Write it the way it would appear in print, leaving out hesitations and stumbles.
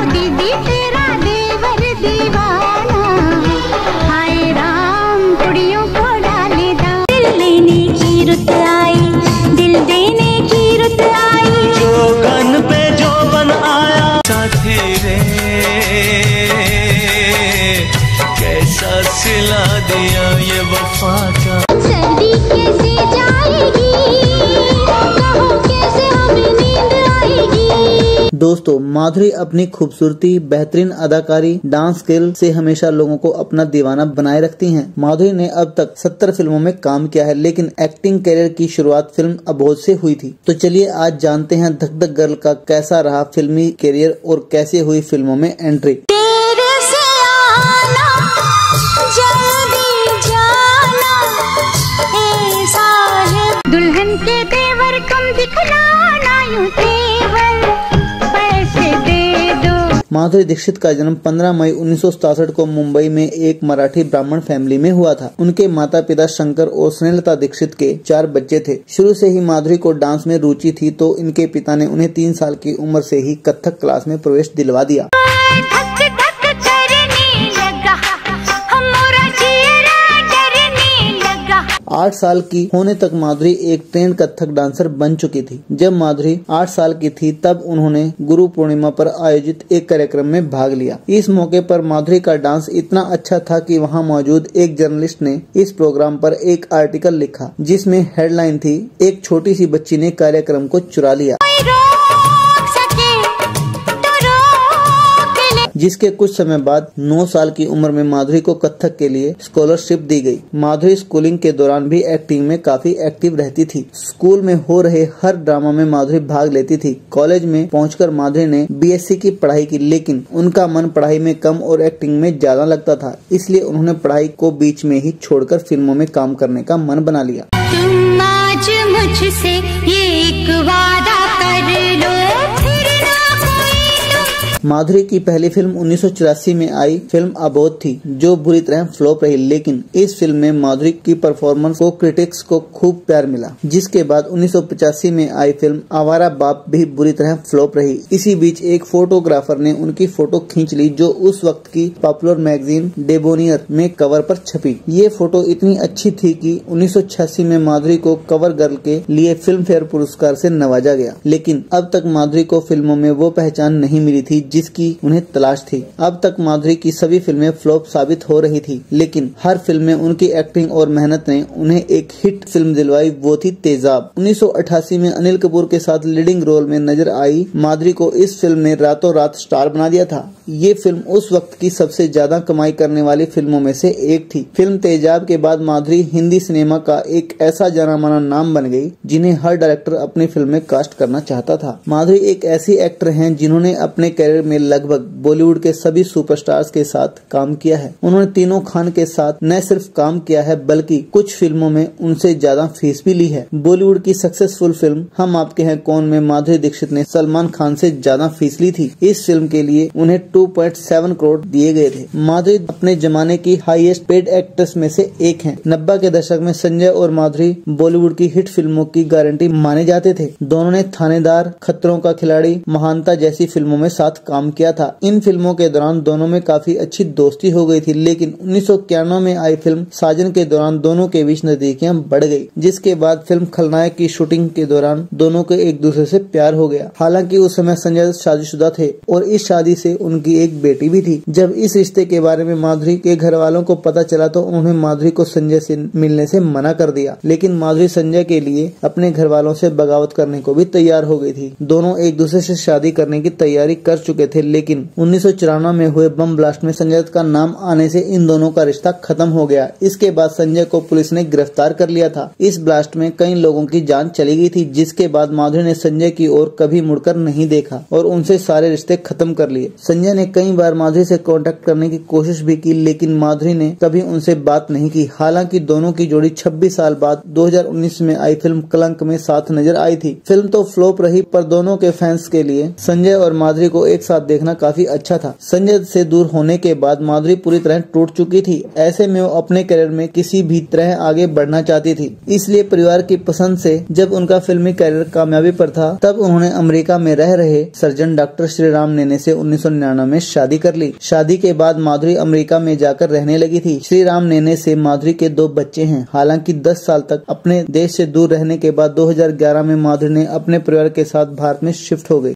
दीदी तेरा देवर दीवाना, हाय राम कुड़ियों को डाले दाम। दिल लेने की रुत आई, दिल देने की रुत आई, जो गन पे जो बन आया साथी रे, कैसा सिला दिया ये वफा का। सर्दी कैसे जाएगी, कहो कैसे हमें नींद आएगी। दोस्तों, माधुरी अपनी खूबसूरती, बेहतरीन अदाकारी, डांस स्किल से हमेशा लोगों को अपना दीवाना बनाए रखती हैं। माधुरी ने अब तक 70 फिल्मों में काम किया है, लेकिन एक्टिंग करियर की शुरुआत फिल्म अबोध से हुई थी। तो चलिए आज जानते हैं धक धक गर्ल का कैसा रहा फिल्मी करियर और कैसे हुई फिल्मों में एंट्री। दुल्हन के तेवर कम दिखलाना यूं तेवर, पैसे दे दो। माधुरी दीक्षित का जन्म 15 मई 1967 को मुंबई में एक मराठी ब्राह्मण फैमिली में हुआ था। उनके माता पिता शंकर और स्नेहलता दीक्षित के 4 बच्चे थे। शुरू से ही माधुरी को डांस में रुचि थी, तो इनके पिता ने उन्हें 3 साल की उम्र से ही कथक क्लास में प्रवेश दिलवा दिया। 8 साल की होने तक माधुरी एक ट्रेंड कथक डांसर बन चुकी थी। जब माधुरी 8 साल की थी तब उन्होंने गुरु पूर्णिमा पर आयोजित एक कार्यक्रम में भाग लिया। इस मौके पर माधुरी का डांस इतना अच्छा था कि वहां मौजूद एक जर्नलिस्ट ने इस प्रोग्राम पर एक आर्टिकल लिखा, जिसमें हेडलाइन थी, एक छोटी सी बच्ची ने कार्यक्रम को चुरा लिया। जिसके कुछ समय बाद 9 साल की उम्र में माधुरी को कथक के लिए स्कॉलरशिप दी गई। माधुरी स्कूलिंग के दौरान भी एक्टिंग में काफी एक्टिव रहती थी। स्कूल में हो रहे हर ड्रामा में माधुरी भाग लेती थी। कॉलेज में पहुंचकर माधुरी ने बीएससी की पढ़ाई की, लेकिन उनका मन पढ़ाई में कम और एक्टिंग में ज्यादा लगता था, इसलिए उन्होंने पढ़ाई को बीच में ही छोड़कर फिल्मों में काम करने का मन बना लिया। तुम आज मुझसे ये एक वादा कर लो, माधुरी की पहली फिल्म 1984 में आई फिल्म अबोध थी, जो बुरी तरह फ्लॉप रही, लेकिन इस फिल्म में माधुरी की परफॉर्मेंस को क्रिटिक्स को खूब प्यार मिला। जिसके बाद 1985 में आई फिल्म आवारा बाप भी बुरी तरह फ्लॉप रही। इसी बीच एक फोटोग्राफर ने उनकी फोटो खींच ली, जो उस वक्त की पॉपुलर मैगजीन डेबोनियर में कवर पर छपी। ये फोटो इतनी अच्छी थी कि 1986 में माधुरी को कवर गर्ल के लिए फिल्म फेयर पुरस्कार से नवाजा गया। लेकिन अब तक माधुरी को फिल्मों में वो पहचान नहीं मिली थी जिसकी उन्हें तलाश थी। अब तक माधुरी की सभी फिल्में फ्लॉप साबित हो रही थी, लेकिन हर फिल्म में उनकी एक्टिंग और मेहनत ने उन्हें एक हिट फिल्म दिलवाई, वो थी तेजाब। 1988 में अनिल कपूर के साथ लीडिंग रोल में नजर आई माधुरी को इस फिल्म ने रातों रात स्टार बना दिया था। ये फिल्म उस वक्त की सबसे ज्यादा कमाई करने वाली फिल्मों में से एक थी। फिल्म तेजाब के बाद माधुरी हिंदी सिनेमा का एक ऐसा जाना माना नाम बन गई, जिन्हें हर डायरेक्टर अपनी फिल्म में कास्ट करना चाहता था। माधुरी एक ऐसी एक्टर हैं जिन्होंने अपने कैरियर में लगभग बॉलीवुड के सभी सुपरस्टार्स के साथ काम किया है। उन्होंने तीनों खान के साथ न सिर्फ काम किया है, बल्कि कुछ फिल्मों में उनसे ज्यादा फीस भी ली है। बॉलीवुड की सक्सेसफुल फिल्म हम आपके हैं कौन में माधुरी दीक्षित ने सलमान खान से ज्यादा फीस ली थी। इस फिल्म के लिए उन्हें 2.7 करोड़ दिए गए थे। माधुरी अपने जमाने की हाईएस्ट पेड एक्ट्रेस में से एक हैं। 90 के दशक में संजय और माधुरी बॉलीवुड की हिट फिल्मों की गारंटी माने जाते थे। दोनों ने थानेदार, खतरों का खिलाड़ी, महानता जैसी फिल्मों में साथ काम किया था। इन फिल्मों के दौरान दोनों में काफी अच्छी दोस्ती हो गई थी, लेकिन 1991 में आई फिल्म साजन के दौरान दोनों के बीच नजदीकियां बढ़ गई, जिसके बाद फिल्म खलनायक की शूटिंग के दौरान दोनों को एक दूसरे से प्यार हो गया। हालांकि उस समय संजय शादीशुदा थे और इस शादी से उनकी एक बेटी भी थी। जब इस रिश्ते के बारे में माधुरी के घर वालों को पता चला तो उन्होंने माधुरी को संजय से मिलने से मना कर दिया, लेकिन माधुरी संजय के लिए अपने घर वालों से बगावत करने को भी तैयार हो गई थी। दोनों एक दूसरे से शादी करने की तैयारी कर चुके थे, लेकिन 1994 में हुए बम ब्लास्ट में संजय दत्त का नाम आने से इन दोनों का रिश्ता खत्म हो गया। इसके बाद संजय को पुलिस ने गिरफ्तार कर लिया था। इस ब्लास्ट में कई लोगों की जान चली गई थी, जिसके बाद माधुरी ने संजय की ओर कभी मुड़कर नहीं देखा और उनसे सारे रिश्ते खत्म कर लिए। संजय ने कई बार माधुरी से कांटेक्ट करने की कोशिश भी की, लेकिन माधुरी ने कभी उनसे बात नहीं की। हालांकि दोनों की जोड़ी 26 साल बाद 2019 में आई फिल्म कलंक में साथ नजर आई थी। फिल्म तो फ्लॉप रही, पर दोनों के फैंस के लिए संजय और माधुरी को एक साथ देखना काफी अच्छा था। संजय से दूर होने के बाद माधुरी पूरी तरह टूट चुकी थी। ऐसे में वो अपने करियर में किसी भी तरह आगे बढ़ना चाहती थी, इसलिए परिवार की पसंद से जब उनका फिल्मी करियर कामयाबी पर था, तब उन्होंने अमेरिका में रह रहे सर्जन डॉक्टर श्रीराम नेने से 1999 रामायणम में शादी कर ली। शादी के बाद माधुरी अमेरिका में जाकर रहने लगी थी। श्री राम नेने से माधुरी के 2 बच्चे हैं। हालांकि 10 साल तक अपने देश से दूर रहने के बाद 2011 में माधुरी ने अपने परिवार के साथ भारत में शिफ्ट हो गई।